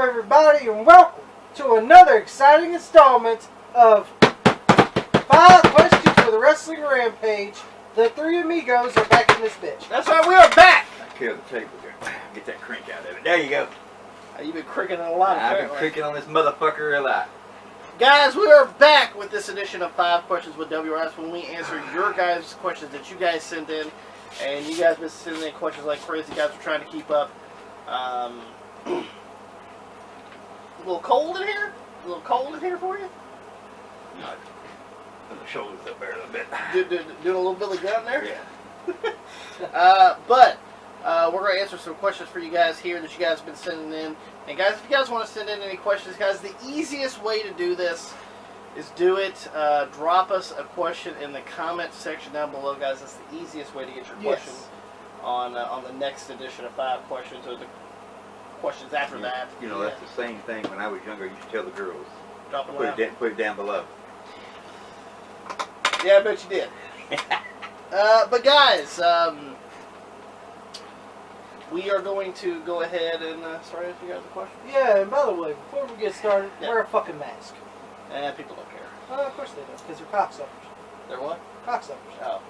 everybody, and welcome to another exciting installment of 5 Questions for the Wrestling Rampage. The three amigos are back in this bitch. That's right, we are back! I killed the table here. Get that crink out of it. There you go. You've been cricking a lot. I've been cricking on this motherfucker a lot. Guys, we are back with this edition of 5 Questions with WRS when we answer your guys' questions that you guys sent in. And you guys have been sending in questions like crazy. You guys are trying to keep up. A little cold in here? A little cold in here for you? Not. The shoulders up there a little bit. Doing a little Billy Gunn there? Yeah. But we're going to answer some questions for you guys here that you guys have been sending in. And guys, if you guys want to send in any questions, guys, the easiest way to do this is do it. Drop us a question in the comment section down below, guys. That's the easiest way to get your question on the next edition of 5 Questions or the questions after that. You know, that's the same thing when I was younger. I used to tell the girls, Drop it put it down below. Yeah, I bet you did. But guys, we are going to go ahead and start asking you guys a question. Yeah, and by the way, before we get started, wear a fucking mask. And people don't care. Well, of course they don't, because they're cocksuckers. They're what? Cocksuckers. Oh.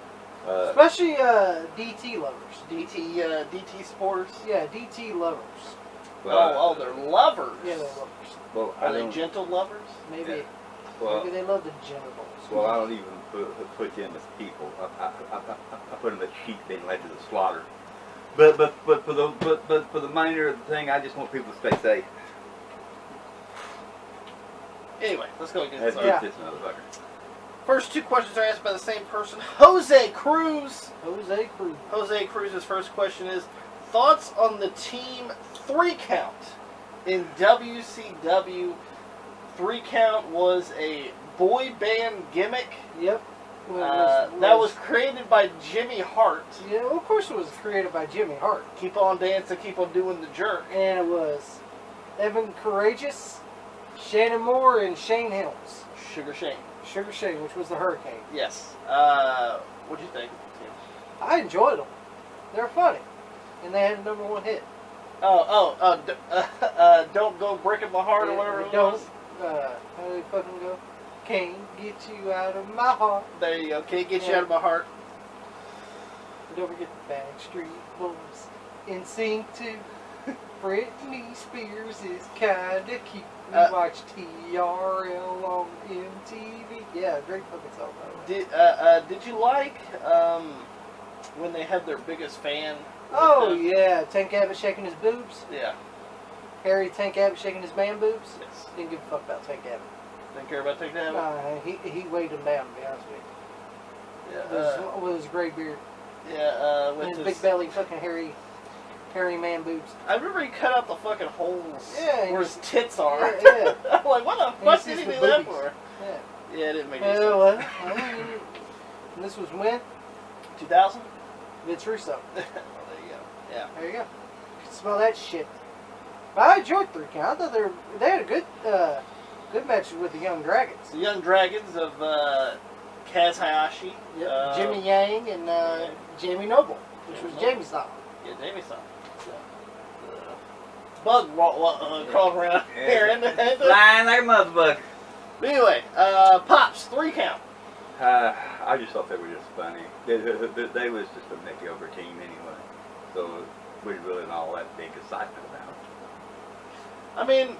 Especially DT lovers. DT supporters? Yeah, DT lovers. Well, they're lovers. Yeah, they're lovers. Well, Are they gentle lovers? Maybe. Yeah. Well, maybe they love the genitals. Well, I don't even put them as people. I put them as sheep being led to the slaughter. But for the minor thing, I just want people to stay safe. Anyway, let's go get Let's started. get this motherfucker. First 2 questions are asked by the same person, Jose Cruz. Jose Cruz. Jose Cruz's first question is, thoughts on the team 3 count in WCW? 3 count was a boy band gimmick. Yep. That was created by Jimmy Hart. Yeah, well, of course it was created by Jimmy Hart. Keep on dancing, keep on doing the jerk. And it was Evan Courageous, Shannon Moore, and Shane Helms. Sugar Shane. Sugar Shane, which was the Hurricane. Yes. What'd you think? I enjoyed them. They're funny. And they had a #1 hit. Don't go breaking my heart or whatever it was. How do they fucking go? Can't get you out of my heart. There you go. Can't get you out of my heart. Don't forget the Backstreet Boys. In sync too. Britney Spears is kinda cute. We watch TRL on MTV. Yeah, great fucking song. Did you like when they had their biggest fan? Oh yeah, Tank Abbott shaking his boobs. Yeah. Harry Tank Abbott shaking his man boobs. Yes. Didn't give a fuck about Tank Abbott. Didn't care about Tank Abbott? He weighed him down, to be honest with you. Yeah. With his gray beard. Yeah, with his big belly, fucking hairy man boobs. I remember he cut out the fucking holes where his tits are. Yeah. I'm like, what the fuck did he do that for? Yeah. Yeah, it didn't make any sense. And this was when? 2000? Vince Russo. There you go. Yeah. There you go. You can smell that shit. But I enjoyed 3 count. I thought they had a good match with the Young Dragons. The Young Dragons of Kaz Hayashi. Yep. Jimmy Yang and Jamie Noble, which was Jamie's style. Yeah, Jamie's style. Bug crawling around here. Flying like a motherfucker. But anyway, Pops, 3 count. I just thought they were just funny. They was just a make-over team anyway. So we really not all that big excitement about it. I mean,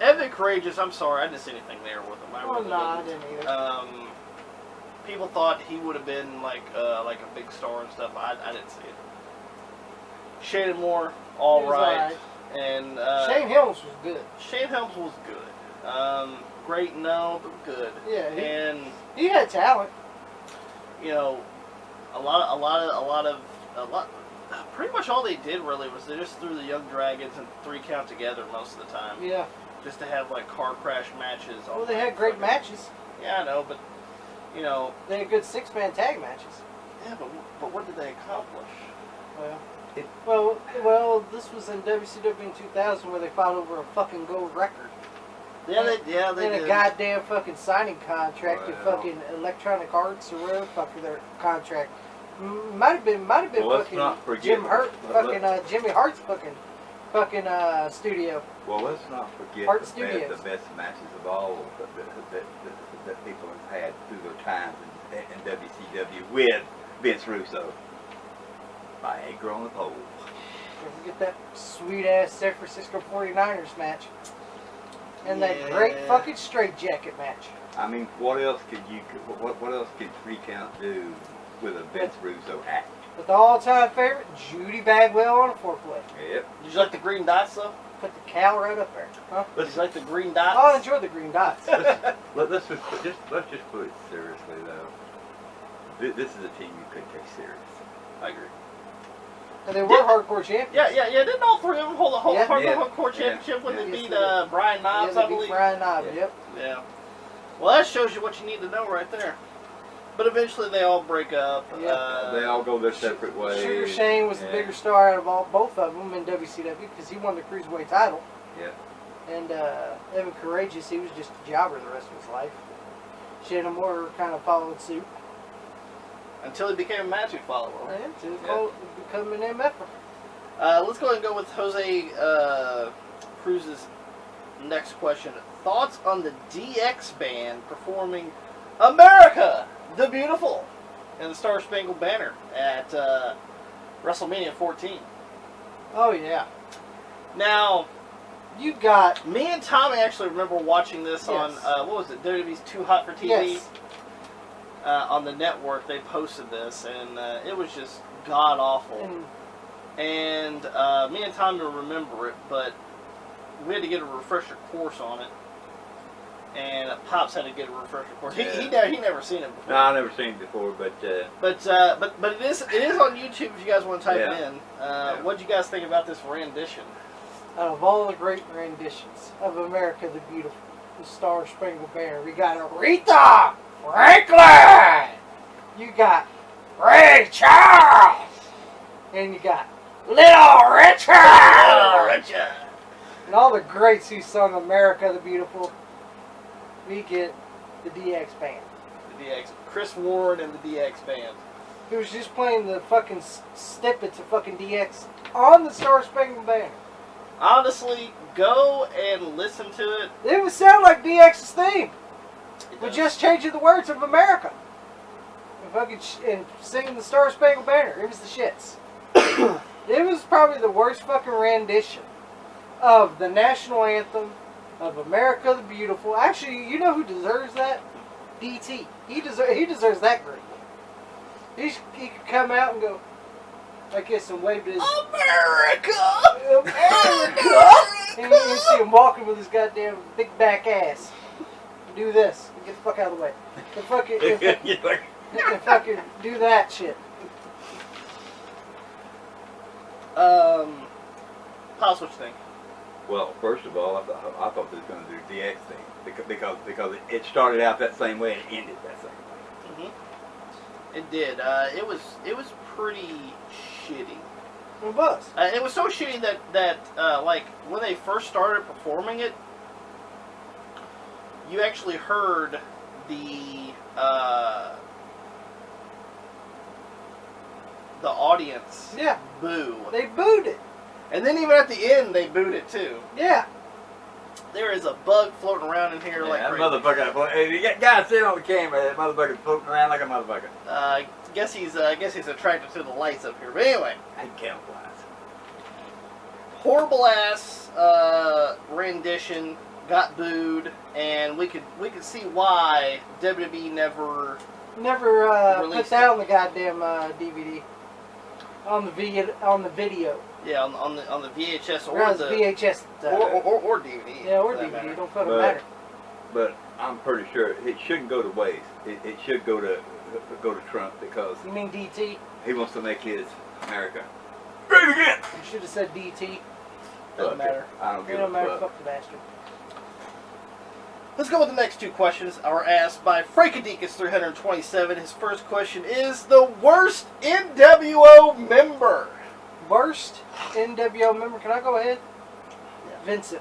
Evan Courageous, I'm sorry, I didn't see anything there with him. I didn't either. People thought he would have been like a big star and stuff. I didn't see it. Shannon Moore, all right. And Shane Helms was good. Shane Helms was good. Great, no, but good. Yeah, he had talent. You know, pretty much all they did really was they just threw the Young Dragons and 3 count together most of the time. Yeah. Just to have like car crash matches. Well, they had great matches. Yeah, I know, but you know they had good 6-man tag matches. Yeah, but what did they accomplish? Well, this was in WCW in 2000 where they fought over a fucking gold record. Yeah, they did. A goddamn fucking signing contract to fucking Electronic Arts or whatever fucking their contract. Might have been fucking Jim Hurt, fucking Jimmy Hart's fucking fucking studio. Well, let's not forget Art the Studios. best matches of all that people have had through their times in WCW with Vince Russo. Viagra on the pole. Don't forget that sweet ass San Francisco 49ers match. And that great fucking straight jacket match. I mean, what else could what else could Free Count do with a Vince Russo act? But the all-time favorite, Judy Bagwell on a foreplay. Yep. Did you like the green dots though? Put the cow right up there. Huh? Did you like the green dots? Oh, I enjoy the green dots. Let's just put it seriously though. This is a team you couldn't take serious. I agree. And they were hardcore champions. Yeah. Didn't all three of them hold a hardcore Yeah. championship when they Yes, beat they did. Brian Knobbs, Yeah, I they beat believe? Brian Knobbs, Yeah. yep. Yeah. Well, that shows you what you need to know right there. But eventually they all break up. Yeah. They all go their separate ways. Sugar Shane was the bigger star out of both of them in WCW because he won the Cruiserweight title. Yeah. And Evan Courageous, he was just a jobber the rest of his life. Shannon Moore kind of followed suit. Until he became a Matthew follower. And to become an MFer. Let's go ahead and go with Jose Cruz's next question. Thoughts on the DX band performing America the Beautiful in the Star Spangled Banner at WrestleMania 14? Oh, yeah. Now, You got... me and Tommy actually remember watching this on, what was it, WWE's Too Hot for TV? Yes. On the network, they posted this, and it was just god-awful. And me and Tommy remember it, but we had to get a refresher course on it. And Pops had to get a refresher course. Yeah. He never seen it before. No, I've never seen it before, but it is on YouTube if you guys want to type it in. What do you guys think about this rendition? Out of all the great renditions of America the Beautiful, the Star Spangled Banner, we got Aretha Franklin! You got Ray Charles! And you got Little Richard! And all the greats who sung America the Beautiful, we get the DX band. The DX. Chris Ward and the DX band. He was just playing the fucking snippets of fucking DX on the Star Spangled Banner. Honestly, go and listen to it. It would sound like DX's theme. It We're does. just changing the words of America. And fucking and singing the Star Spangled Banner. It was the shits. It was probably the worst fucking rendition of the national anthem of America the Beautiful. Actually, you know who deserves that? DT. He deserves that group. He could come out and go like this and wave his America! and you see him walking with his goddamn big back ass. Do this. Get the fuck out of the way. And fucking do that shit. Pops, what you think? well, first of all, I thought they was going to do DX thing because it started out that same way and it ended that same way. Mm-hmm. It did. It was pretty shitty. It was. It was so shitty that like when they first started performing it, you actually heard the audience boo. They booed it. And then even at the end, they booed it too. Yeah. There is a bug floating around in here like that crazy. motherfucker. Hey, you got guys sitting on the camera. That motherfucker's floating around like a motherfucker. Guess he's attracted to the lights up here. But anyway, I camouflage. horrible ass rendition, got booed, and we could see why WWE never. Never put Released that on the goddamn DVD. On the video. Yeah, on the VHS or Or the VHS. or DVD. Yeah, or for that DVD. matter. Don't fucking matter. But I'm pretty sure it shouldn't go to waste. It should go to Trump because You mean DT? he wants to make his America great again. You should have said DT. Doesn't matter. I don't It give don't a matter. fuck. Fuck the bastard. Let's go with the next two questions are asked by Frankadicus327. His first question is the worst NWO member. Worst NWO member. Can I go ahead? Yeah. Vincent.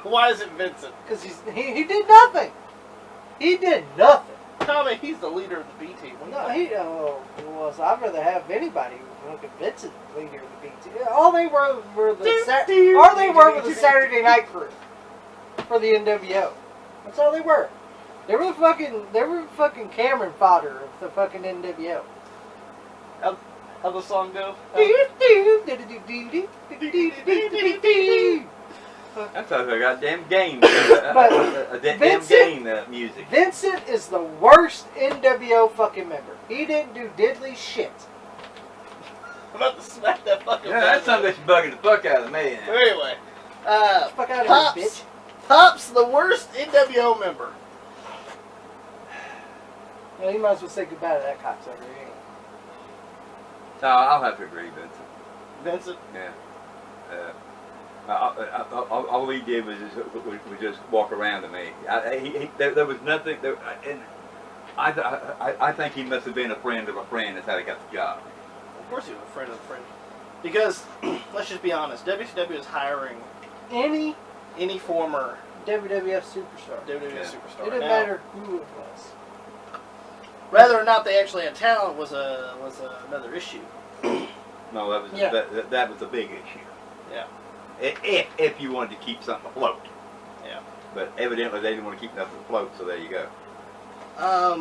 Why is it Vincent? Because he did nothing. He did nothing. Tommy, he's the leader of the B team. No, he was. I'd rather have anybody look at Vincent, leader of the B team. All they were the Saturday Night Crew for the NWO. That's all they were. They were fucking Cameron fodder of the fucking NWO. How the song go? That sounds like a goddamn game. A damn game music. Vincent is the worst NWO fucking member. He didn't do diddly shit. I'm about to smack that fucking. Yeah, that's something that's bugging the fuck out of me. But anyway, Fuck out of Pops, here, bitch. Pops, the worst NWO member. Well, you might as well say goodbye to that cocksucker. He ain't. No, I'll have to agree, Vincent. Vincent? Yeah. All he did was just walk around to me. There was nothing. And I think he must have been a friend of a friend. That's how he got the job. Of course he was a friend of a friend. Because, let's just be honest, WCW is hiring Any former WWF superstar. WWF superstar. It didn't Now, matter who it was. whether or not they actually had talent was another issue. No, that was a big issue. Yeah. If you wanted to keep something afloat. Yeah. But evidently they didn't want to keep nothing afloat, so there you go.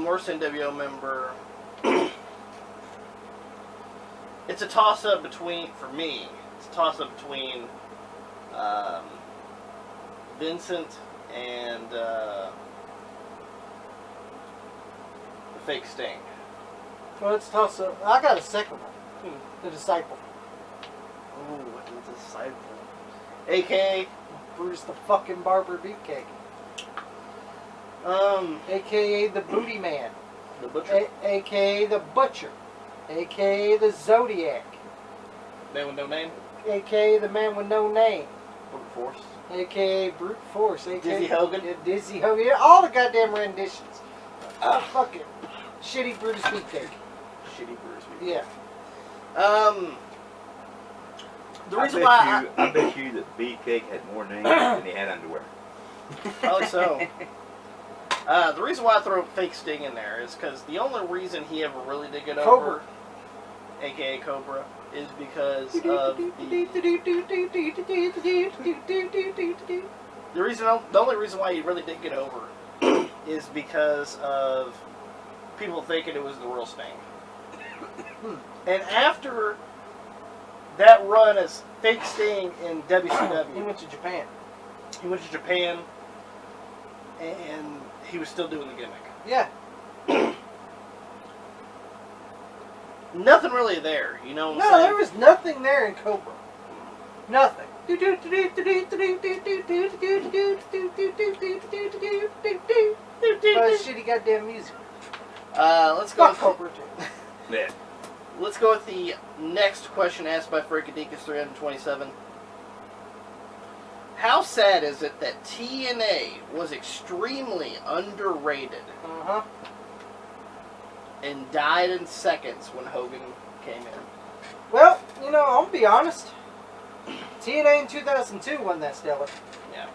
Worst NWO member. It's a toss-up between, for me, it's a toss-up between Vincent and the fake Sting. Well, it's toss up. I got a second one. The Disciple. Ooh, the Disciple. A.K.A. Bruce the fucking Barber Beefcake. A.K.A. the Booty Man. The Butcher. A.K.A. the Butcher. A.K.A. the Zodiac. Man with no name. A.K.A. the Man with No Name. Brute Force. A.K.A. Brute Force. A.K.A. Dizzy Hogan. Yeah, Dizzy Hogan. Yeah, all the goddamn renditions. Fucking shitty Brutus Beefcake. Shitty Bruce. Yeah. The reason why I bet you that Beefcake had more names than he had underwear. Probably so. The reason why I throw fake Sting in there is because the only reason he ever really did get over, a.k.a. Cobra, is because of the only reason why he really did get over is because of people thinking it was the real Sting. And after that run as fake Sting in WCW, He went to Japan. he went to Japan, and he was still doing the gimmick. Yeah. Nothing really there, you know what I'm No, saying? there was nothing there in Cobra. Nothing. Shitty goddamn music. Let's go. Fuck Cobra too. Yeah. Let's go with the next question asked by Freakadekus 327. How sad is it that TNA was extremely underrated and died in seconds when Hogan came in? Well, you know, I'll be honest. TNA in 2002 wasn't that stellar. Yeah.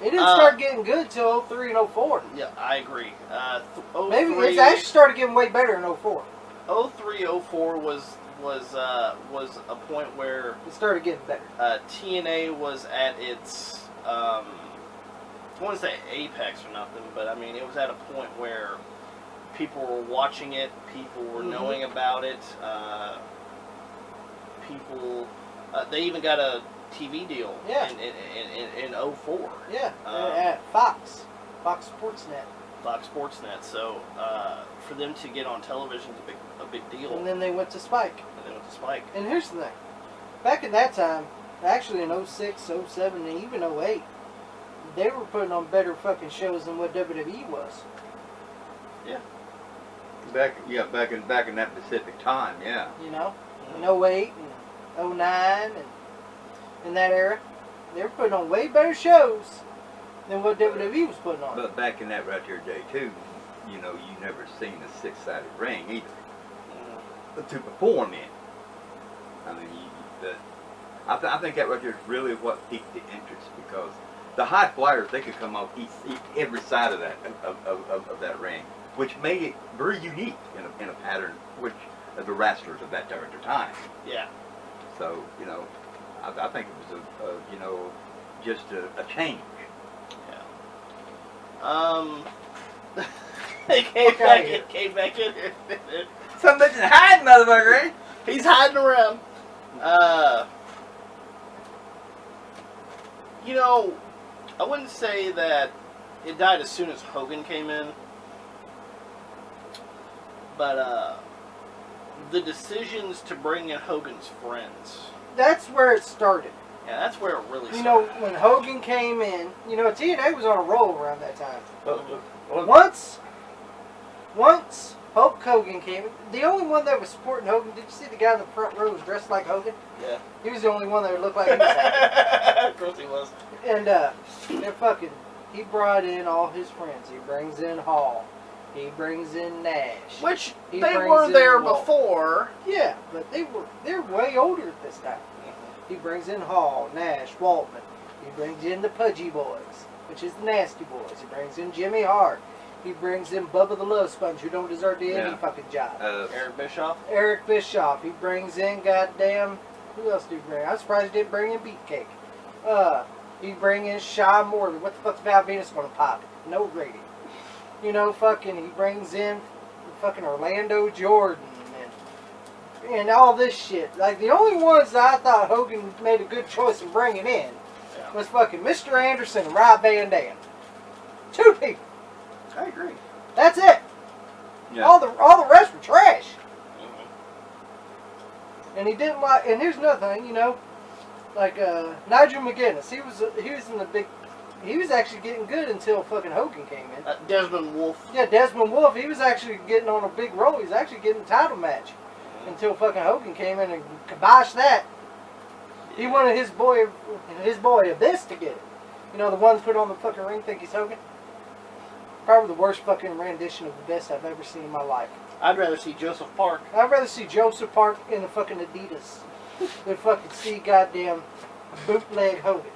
It didn't start getting good till 03 and 04. Yeah, I agree. Maybe it's actually started getting way better in 04. 03, 04 was a point where It started getting better. TNA was at its I want to say apex or nothing, but I mean it was at a point where people were watching it, people were knowing about it, people they even got a TV deal in 04. Yeah, at Fox Sportsnet. Fox Sportsnet. So for them to get on television is a big deal. And then they went to Spike. Spike. And here's the thing. Back at that time, actually in 06, 07, and even 08, they were putting on better fucking shows than what WWE was. Yeah. Back in that Pacific time, yeah. You know? In 08 and 09 and in that era, they were putting on way better shows than what WWE was putting on. But back in that right here day too, you know, you never seen a six-sided ring either to perform in. I mean, I think that right there is really what piqued the interest, because the high flyers, they could come off every side of that of that ring. which made it very unique in a pattern which of the wrestlers of that time. Yeah. So, you know, I think it was you know, just a change. Yeah. He came back in here. Some bitch is hiding, motherfucker, eh? He's hiding around. You know, I wouldn't say that it died as soon as Hogan came in, but the decisions to bring in Hogan's Friends. That's where it started. Yeah, that's where it really started. You know, when Hogan came in, you know, TNA was on a roll around that time. Well, Once Hulk Hogan came in, the only one that was supporting Hogan, did you see the guy in the front row was dressed like Hogan? Yeah. He was the only one that looked like he was happy. Of course he was. And, he brought in all his friends. He brings in Hall. He brings in Nash. Which, He they brings were in there Wolf. before. Yeah, but they're way older at this time. He brings in Hall, Nash, Waltman. He brings in the Pudgy Boys, which is the Nasty Boys. He brings in Jimmy Hart. He brings in Bubba the Love Sponge, who don't deserve any fucking job. Eric Bischoff. Eric Bischoff. He brings in goddamn... Who else do he bring? I'm surprised he didn't bring in Beefcake. He bring in Shaw Morley. What the fuck's Val Venus gonna pop? No rating. You know, fucking, he brings in fucking Orlando Jordan and all this shit. Like, the only ones that I thought Hogan made a good choice in bringing in was fucking Mr. Anderson and Rob Van Dam. 2 people. I agree. That's it. yeah. All the rest were trash. And he didn't like. And here's another thing, you know, like Nigel McGuinness. He was in the big. He was actually getting good until fucking Hogan came in. Desmond Wolfe. Yeah, Desmond Wolfe. He was actually getting on a big roll. He was actually getting a title match until fucking Hogan came in and kiboshed that. He wanted his boy Abyss to get it. You know, the one that put on the fucking ring, think he's Hogan. Probably the worst fucking rendition of Abyss I've ever seen in my life. I'd rather see Joseph Park. I'd rather see Joseph Park in the fucking Adidas than fucking see goddamn bootleg Hogan.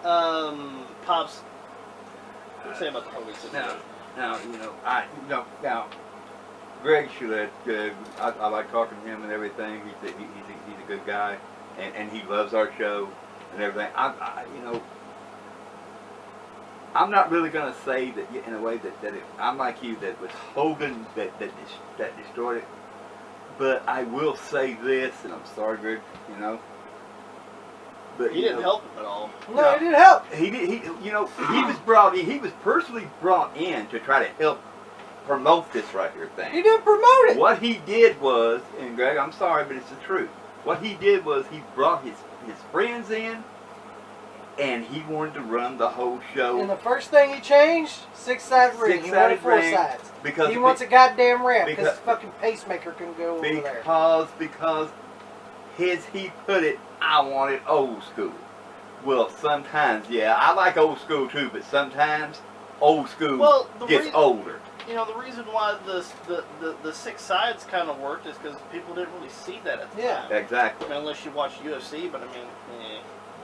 Pops, what do you say about the Hogan situation? Now, you know, now, Greg Shulett, I like talking to him and everything. He's a good guy, and he loves our show and everything. You know, I'm not really going to say that in a way that I'm like you, that it was Hogan that destroyed it. But I will say this, and I'm sorry, Greg, you know. But He didn't help him at all. No, he didn't help. You know, he was brought in. He was personally brought in to try to help promote this right here thing. He didn't promote it. What he did was, and Greg, I'm sorry, but it's the truth. What he did was he brought his friends in, and he wanted to run the whole show. And the first thing he changed, 6-side ring. He wanted 4 sides. Because he wants a goddamn ramp because his fucking pacemaker can go over there. Because he put it, I want it old school. Well, sometimes, yeah, I like old school too, but sometimes old school gets older. You know, the reason why the 6 sides kind of worked is because people didn't really see that at the time. Exactly. I mean, unless you watch UFC, but I mean,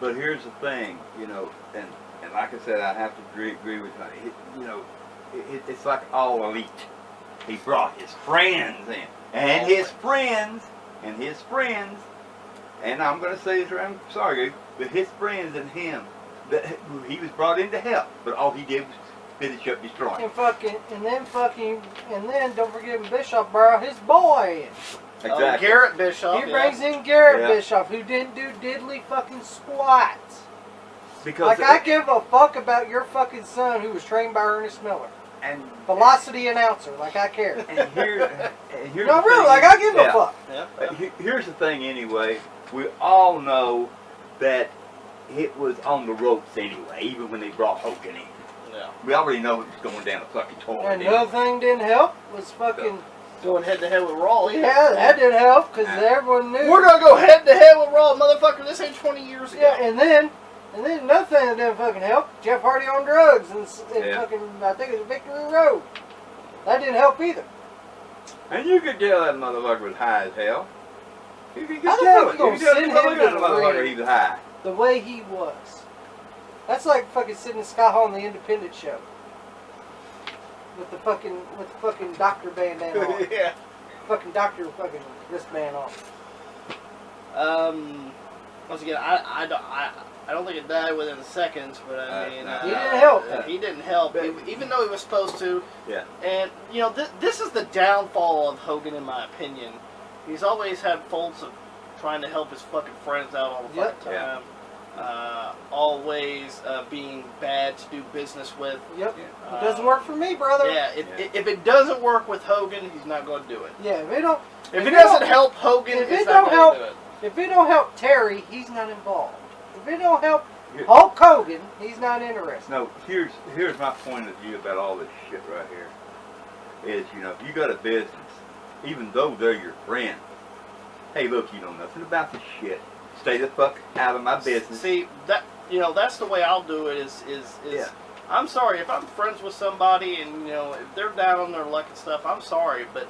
But here's the thing, you know, and like I said, I have to agree with you. You know, it's like all elite. He brought his friends in, and his friends, and I'm going to say this, I'm sorry, but his friends and him, he was brought in to help, but all he did was finish up destroying. And then don't forget Bischoff brought his boy in. Exactly. Garrett Bischoff. He brings in Garrett Bischoff, who didn't do diddly fucking squat. Because I give a fuck about your fucking son who was trained by Ernest Miller. And Velocity announcer, like I care. And here's no, really, like I give a fuck. Here's the thing anyway. We all know that it was on the ropes anyway, even when they brought Hogan in. Yeah. We already know it was going down a fucking toilet. And another thing didn't help was fucking... Going head to head with Raw. Yeah, that didn't help because everyone knew. We're going to go head to head with Raw, motherfucker. This ain't 20 years ago. Yeah, and then another thing that didn't fucking help, Jeff Hardy on drugs and fucking, I think it was Victory Road. That didn't help either. And you could tell that motherfucker was high as hell. You could How the tell fuck it. you You gonna could tell send the him to the motherfucker ring he was high. the way he was? That's like fucking sitting in Scott Hall on the Independent show. with the fucking doctor bandana on. Yeah. Fucking doctor fucking wristband on. Once again, I don't think it died within seconds, but I mean, he didn't help. He didn't help, even though he was supposed to. Yeah. And you know, this is the downfall of Hogan, in my opinion. He's always had faults of trying to help his fucking friends out all the fucking time. Always being bad to do business with. Yep. It doesn't work for me, brother. Yeah. If it doesn't work with Hogan, he's not going to do it. Yeah. If it don't. If it doesn't help Hogan, it's not going to do it. If it don't help Terry, he's not involved. If it don't help Hulk Hogan, he's not interested. No, here's my point of view about all this shit right here. Is, you know, if you got a business, even though they're your friend, hey, look, you know nothing about this shit. Stay the fuck out of my business. See, that's the way I'll do it. Is I'm sorry if I'm friends with somebody and you know if they're down on their luck and stuff. I'm sorry, but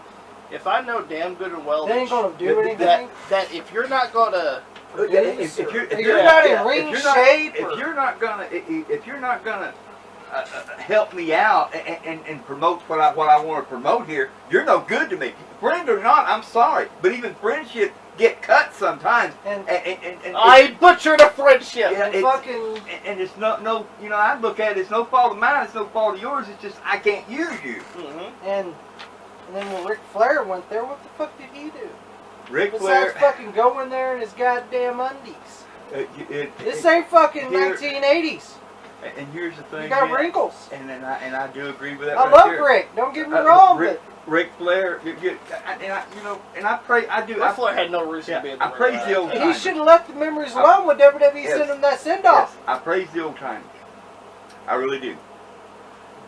if I know damn good and well they ain't gonna do anything. That if you're not gonna if you're not in ring shape, if you're not gonna help me out and promote what I want to promote here, you're no good to me. Friend or not, I'm sorry, but even friendship get cut sometimes. And I butchered a friendship. Yeah, and it's no, you know, I look at it, it's no fault of mine, it's no fault of yours. It's just I can't use you. Mm-hmm. And then when Ric Flair went there, what the fuck did he do? Ric Flair fucking go in there in his goddamn undies. This ain't fucking 1980s. And here's the thing. You got wrinkles. And I do agree with that. I love Rick. Don't get me wrong, but Ric Flair, I pray I do. Ric Flair had no reason to be in the I praise the old timers. He should have left the memories alone when WWE sent him that send off. Yes, I praise the old timers. I really do.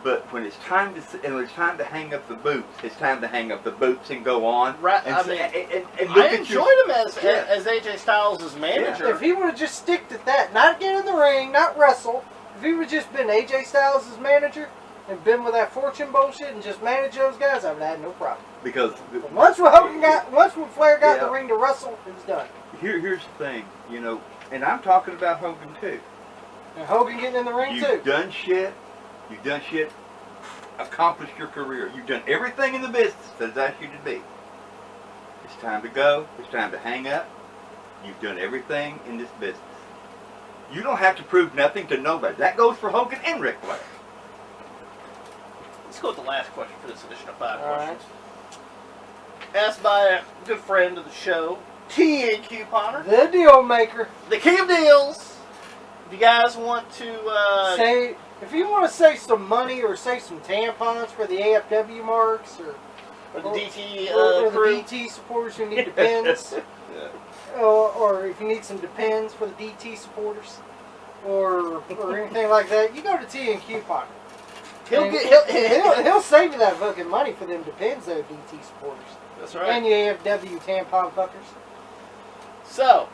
But when it's time to hang up the boots, it's time to hang up the boots and go on. Right. And, I mean, and look I enjoyed him as AJ Styles' manager. If he would have just sticked to that, not get in the ring, not wrestle. If he would have just been AJ Styles' manager and been with that fortune bullshit and just managed those guys, I would have had no problem. Because once Flair got in the ring to wrestle, it was done. Here's the thing, you know, and I'm talking about Hogan too. And Hogan getting in the ring too. You've done shit, accomplished your career. You've done everything in the business that it's asked you to be. It's time to go. It's time to hang up. You've done everything in this business. You don't have to prove nothing to nobody. That goes for Hogan and Ric Flair. Let's go with the last question for this edition of 5 All Questions. Asked by a good friend of the show, T.A. Couponer, the deal maker, the king of deals. If you guys want to if you want to save some money or save some tampons for the AFW marks or the DT or crew. the DT supporters who need depends, or if you need some depends for the DT supporters, or anything like that, you go to T&Q Pocket. He'll save you that fucking money for them depends though, DT supporters. That's right. And you AFW tampon fuckers. So,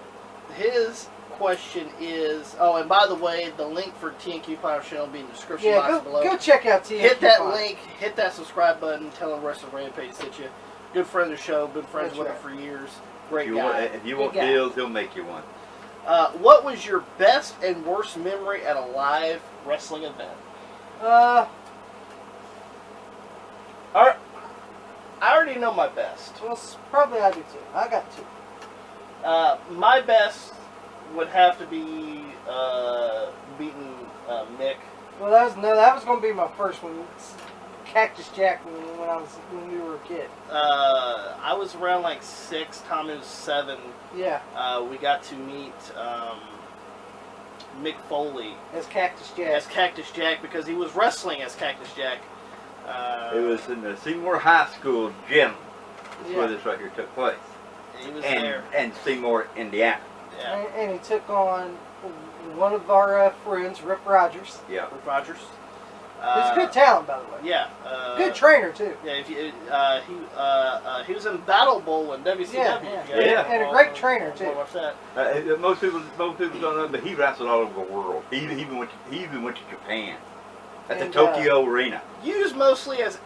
his question is, oh, and by the way, the link for T&Q Power Channel will be in the description box below. Go check out T&Q Hit that link, hit that subscribe button, tell them Wrestling Rampage sent you. Good friend of the show, been friends with him for years. Great guy. If you want deals, he'll make you one. What was your best and worst memory at a live wrestling event? I already know my best. Well, probably I do too. I got two. My best would have to be beating Mick. Well, that was going to be my first one. Cactus Jack when we were a kid. I was around like 6. Tommy was 7. Yeah. We got to meet Mick Foley as Cactus Jack. As Cactus Jack because he was wrestling as Cactus Jack. It was in the Seymour High School gym. That's where this right here took place. He was there. And Seymour, Indiana. Yeah. And he took on one of our friends, Rip Rogers. Yeah. Rip Rogers. He's a good talent, by the way. Yeah. Good trainer, too. Yeah, he was in Battle Bowl in WCW. Yeah. And a great trainer, too. Watch that. Most people don't know, but he wrestled all over the world. He even went to Japan. At the Tokyo Arena. Used mostly as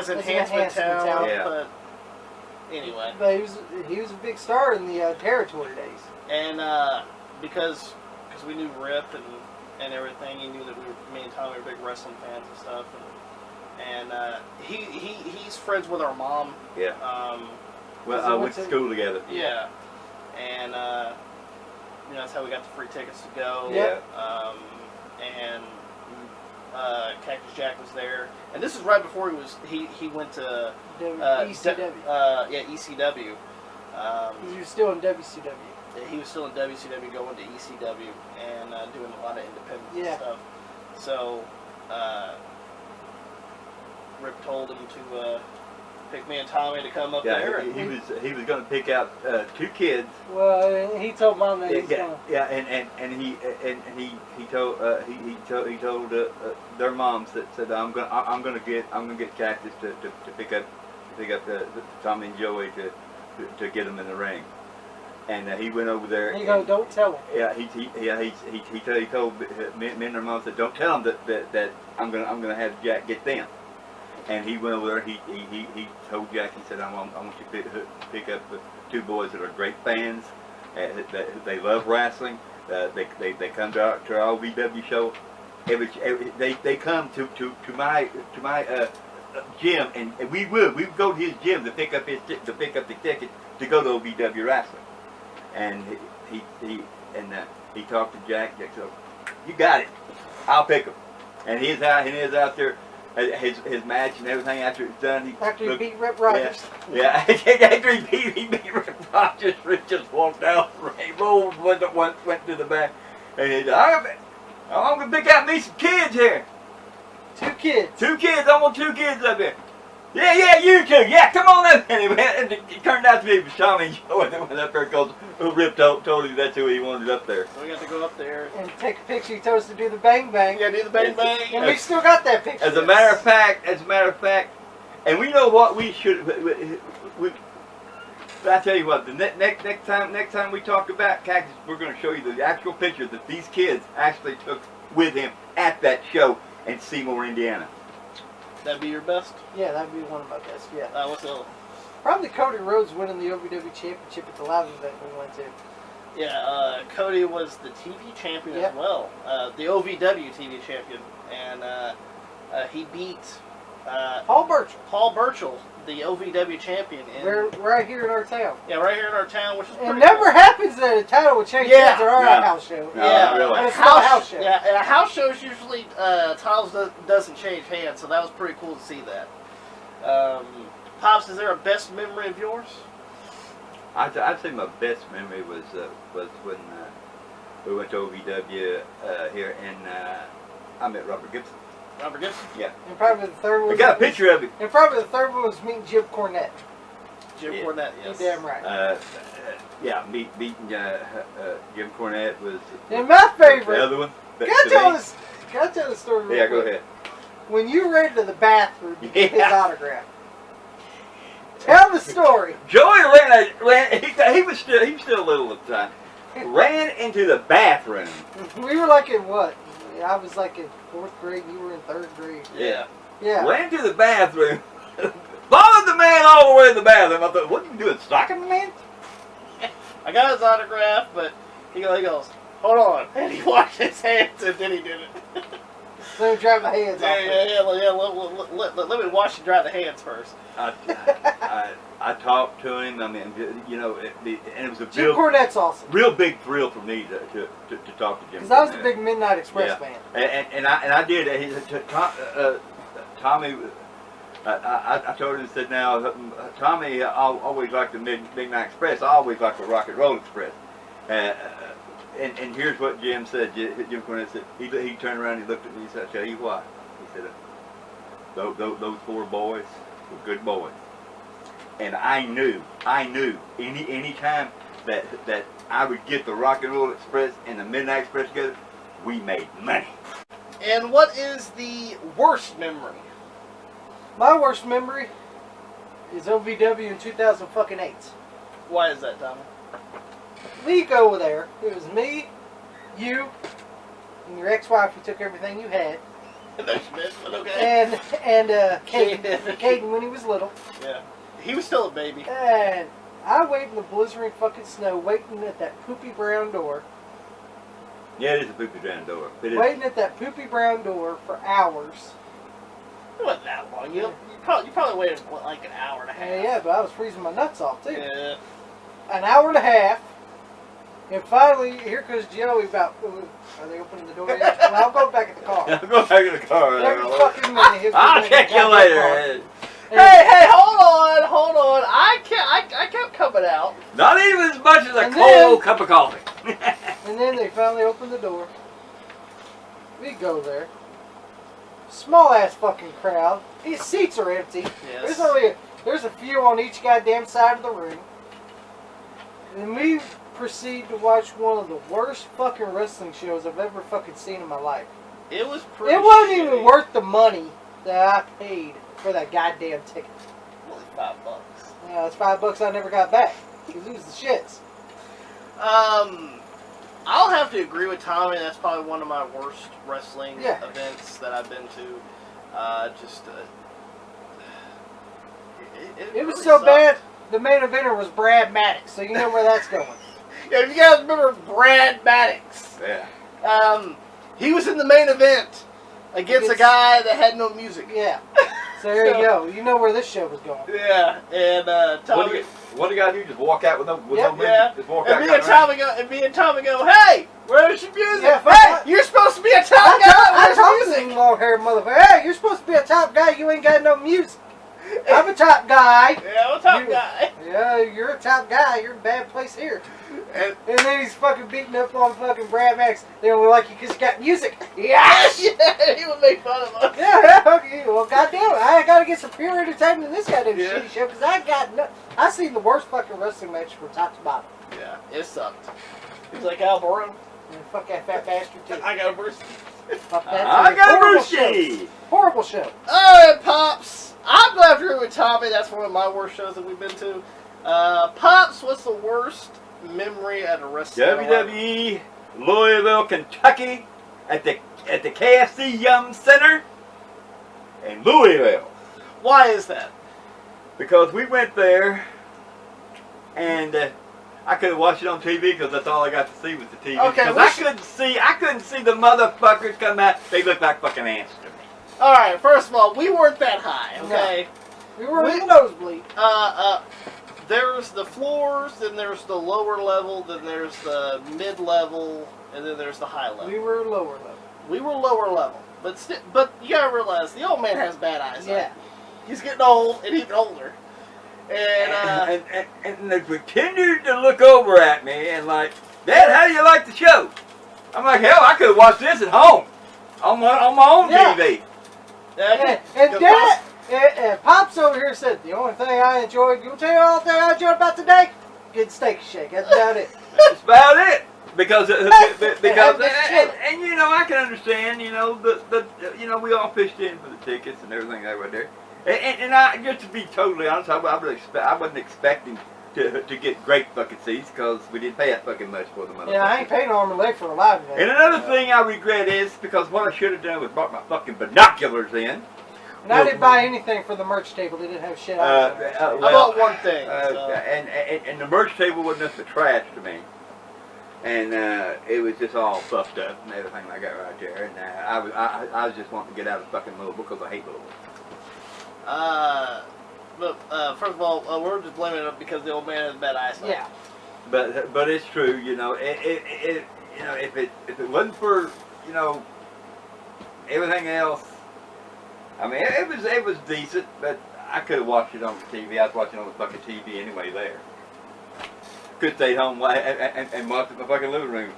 enhancement talent, yeah. But anyway. But he was a big star in the territory days. And because we knew Rip and everything, he knew that me and Tommy were big wrestling fans and stuff. and he's friends with our mom. Yeah. Well, I went to school together. Yeah, and that's how we got the free tickets to go. Yeah. And Cactus Jack was there, and this is right before he went to ECW. ECW. He was still in WCW. He was still in WCW, going to ECW, and doing a lot of independent stuff. So Rip told him to pick me and Tommy to come up there. He was going to pick out 2 kids. Well, he told Mom that he's going. Yeah, and he told their moms that said I'm gonna get Cactus to pick up the Tommy and Joey to get them in the ring. And he went over there. He go, don't tell him. Yeah, he told me and their mom said, don't tell them that I'm gonna have Jack get them. And he went over there. He told Jack. He said, I want you to pick up the 2 boys that are great fans. They love wrestling. They come to our OVW show. They come to my gym, and we would go to his gym to pick up the ticket to go to OVW wrestling. And he talked to Jack. Jack said, "You got it. I'll pick him." And he's out there. His match and everything after it's done. After he beat Rip Rogers. Yeah. After he beat Rip Rogers, Rip just walked out. He rolled, went to the back, and he said, "I'm gonna pick out me some kids here. 2 kids. 2 kids. I want 2 kids up here." Yeah, you 2. Yeah, come on up. And he went, and it turned out to be it was Tommy and Joe that went up there because Rip told him that's who he wanted up there. So we got to go up there and take a picture. He told us to do the bang bang. Yeah, do the bang bang. And we still got that picture. As a matter of fact, and we know what we should. I tell you what, the next time we talk about Cactus, we're going to show you the actual picture that these kids actually took with him at that show in Seymour, Indiana. That'd be your best? Yeah, that'd be one of my best, yeah. What's the other? Probably Cody Rhodes winning the OVW Championship at the live event we went to. Yeah, Cody was the TV champion as well. The OVW TV champion. And he beat Paul Burchill, the OVW champion. We're right here in our town. Yeah, right here in our town, which is pretty It never happens that a title will change hands at our house show. Yeah, really. And it's not a house show. Yeah, and a house shows usually titles doesn't change hands, so that was pretty cool to see that. Pops, is there a best memory of yours? I'd say my best memory was when we went to OVW here, and I met Robert Gibson. Robert Gibson? Yeah. And probably the third one. We got a picture of him. And probably the third one was meeting Jim Cornette. Jim Cornette, yes. You're damn right. Meeting Jim Cornette was. And my favorite. The other one. Can I tell the story? Real Yeah, quick? go ahead. When you ran to the bathroom to get his autograph. Tell the story. Joey ran. He was still little at the time. Ran into the bathroom. We were like in what? I was like in 4th grade. You were in 3rd grade. Yeah. Yeah. Ran to the bathroom. Followed the man all the way to the bathroom. I thought, what are you doing, stalking the man? I got his autograph, but he goes, hold on. And he washed his hands, and then he did it. Let me dry my hands off. Let me wash and dry the hands first. I talked to him. I mean, and it was a Jim Cornette's awesome. real big thrill for me to talk to Jim. Because I was a big Midnight Express fan. And I did. Tommy, I told him, said, now, Tommy, I always liked the Midnight Express. I always liked the Rock and Roll Express. And here's what Jim said. Jim Cornette said, he turned around, he looked at me, he said, I'll tell you what. He said, those 4 boys were good boys. And I knew any time that I would get the Rock and Roll Express and the Midnight Express together, we made money. And what is the worst memory? My worst memory is OVW in 2008. Why is that, Tommy? We go over there. It was me, you, and your ex-wife who took everything you had. No Schmidt, but okay. And Caden when he was little. Yeah. He was still a baby. And I waited in the blistering fucking snow, waiting at that poopy brown door. Yeah, it is a poopy brown door. Waiting at that poopy brown door for hours. It wasn't that long. You probably waited like an hour and a half. Yeah, but I was freezing my nuts off too. Yeah. An hour and a half. And finally, here comes Joey about, are they opening the door yet? Well, I'll go back in the car. I'll go back in the car. Every fucking minute. he'll I'll get check in the you goddamn later. car. Hey, hold on. I kept coming out. Not even as much as a And cold cup of coffee. And then they finally opened the door. We go there. Small ass fucking crowd. These seats are empty. Yes. There's a few on each goddamn side of the ring. And we proceed to watch one of the worst fucking wrestling shows I've ever fucking seen in my life. It was pretty. It wasn't shitty. even worth the money that I paid for that goddamn ticket. Only $5. Yeah, it's $5 I never got back. Because it was the shits. I'll have to agree with Tommy. That's probably one of my worst wrestling events that I've been to. It was really so sucked. bad, the main eventer was Brad Maddox, so you know where that's going. Yeah, if you guys remember Brad Maddox, Yeah. he was in the main event against a guy that had no music. Yeah. So there you go. You know where this show was going. Yeah, and Tommy. What do you got to do? Just walk out with no music? Yeah. Just walk And out. me and Tommy go, hey, where's your music? Yeah, Hey, you're supposed to be a top guy. I Where's told your this music? long-haired motherfucker, hey, you're supposed to be a top guy, you ain't got no music. I'm a top guy. Yeah, I'm a top guy. Yeah, you're a top guy, you're in a bad place here. And then he's fucking beating up on fucking Brad Maddox. They were like, you just got music. Yes! yeah, he would make fun of us. Yeah, okay. Well, goddamn it. I gotta get some pure entertainment in this goddamn Yeah. shitty show, because I seen the worst fucking wrestling match from top to bottom. Yeah, it sucked. He was like, Al Baron, And fuck that fat bastard, too. I got a burst. Fuck that. I got a Horrible Brucey. show. Horrible show. Alright, Pops. I'm glad to agree with Tommy. That's one of my worst shows that we've been to. Pops, what's the worst memory at a wrestling WWE, Louisville, Kentucky, at the KFC Yum Center in Louisville. Why is that? Because we went there, and I couldn't watch it on TV because that's all I got to see was the TV. Okay, because I couldn't see the motherfuckers come out. They looked like fucking ants to me. Alright, first of all, we weren't that high, okay? We were in the nosebleed. There's the floors, then there's the lower level, then there's the mid-level, and then there's the high level. We were lower level. We were lower level. But you gotta realize, the old man has bad eyesight. Yeah. He's getting old, and he's older. And they continued to look over at me and like, Dad, how do you like the show? I'm like, hell, I could have watched this at home on my own TV. And Pops over here said, the only thing I enjoyed, you want to tell you all the thing I enjoyed about today? Good steak shake. That's about it. That's about it. Because and you know, I can understand, you know, we all pitched in for the tickets and everything that were there. And I, just to be totally honest, I wasn't expecting to get great fucking seats because we didn't pay that fucking much for the motherfucker. Yeah, I ain't paying arm and leg for a live event. And another thing I regret is because what I should have done was brought my fucking binoculars in. And I didn't buy anything for the merch table. They didn't have shit on it. I bought one thing. And the merch table wasn't nothing but trash to me. And it was just all fucked up and everything like that right there. And I was just wanting to get out of fucking Louisville because I hate Louisville. But first of all, we're just blaming it because the old man has bad eyesight. Yeah. But it's true, you know. You know, if it wasn't for, you know, everything else, I mean, it was decent, but I could have watched it on the TV. I was watching it on the fucking TV anyway there. Could stay home and watch it in my fucking living room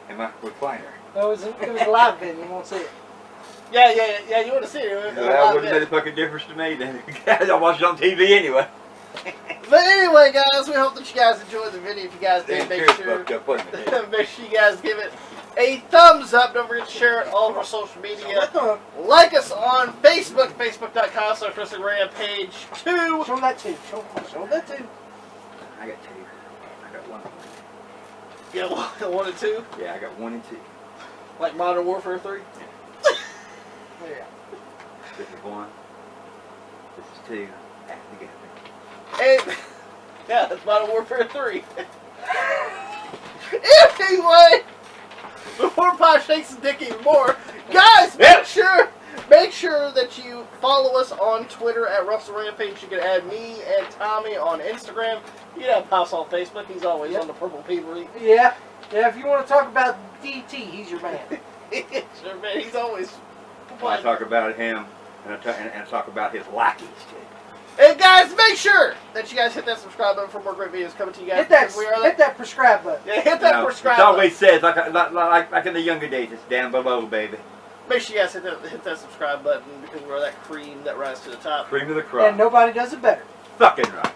in my recliner. It was a live event. You won't see it. Yeah, you want to see it. That wouldn't make a fucking difference to me then. I watch it on TV anyway. But anyway, guys, we hope that you guys enjoyed the video. If you guys did, make sure you guys give it a thumbs up. Don't forget to share it all over our social media. Like us on Facebook, facebook.com/WrestlingRampage 2. Show them that too. Show them that too. I got 2. I got 1. You got 1 and 2? Yeah, I got 1 and 2. Like Modern Warfare 3? Yeah. This is 1. This is 2. Add together. And, yeah, that's Modern Warfare 3. Anyway, before Pop shakes his dick even more, guys, make sure Make sure that you follow us on Twitter at Russell Rampage. You can add me and Tommy on Instagram. You can have Pops on Facebook. He's always on the Purple Peavery. Yeah. Yeah, if you want to talk about DT, he's your man. Sure, man. He's always... I talk about him, and I talk about his lackeys, too. And guys, make sure that you guys hit that subscribe button for more great videos coming to you guys. Hit that prescribe button. Yeah, hit that prescribe button. It button. always says, like in the younger days, it's down below, baby. Make sure you guys hit that subscribe button because we're that cream that rises to the top. Cream of the crop. And nobody does it better. Fucking right.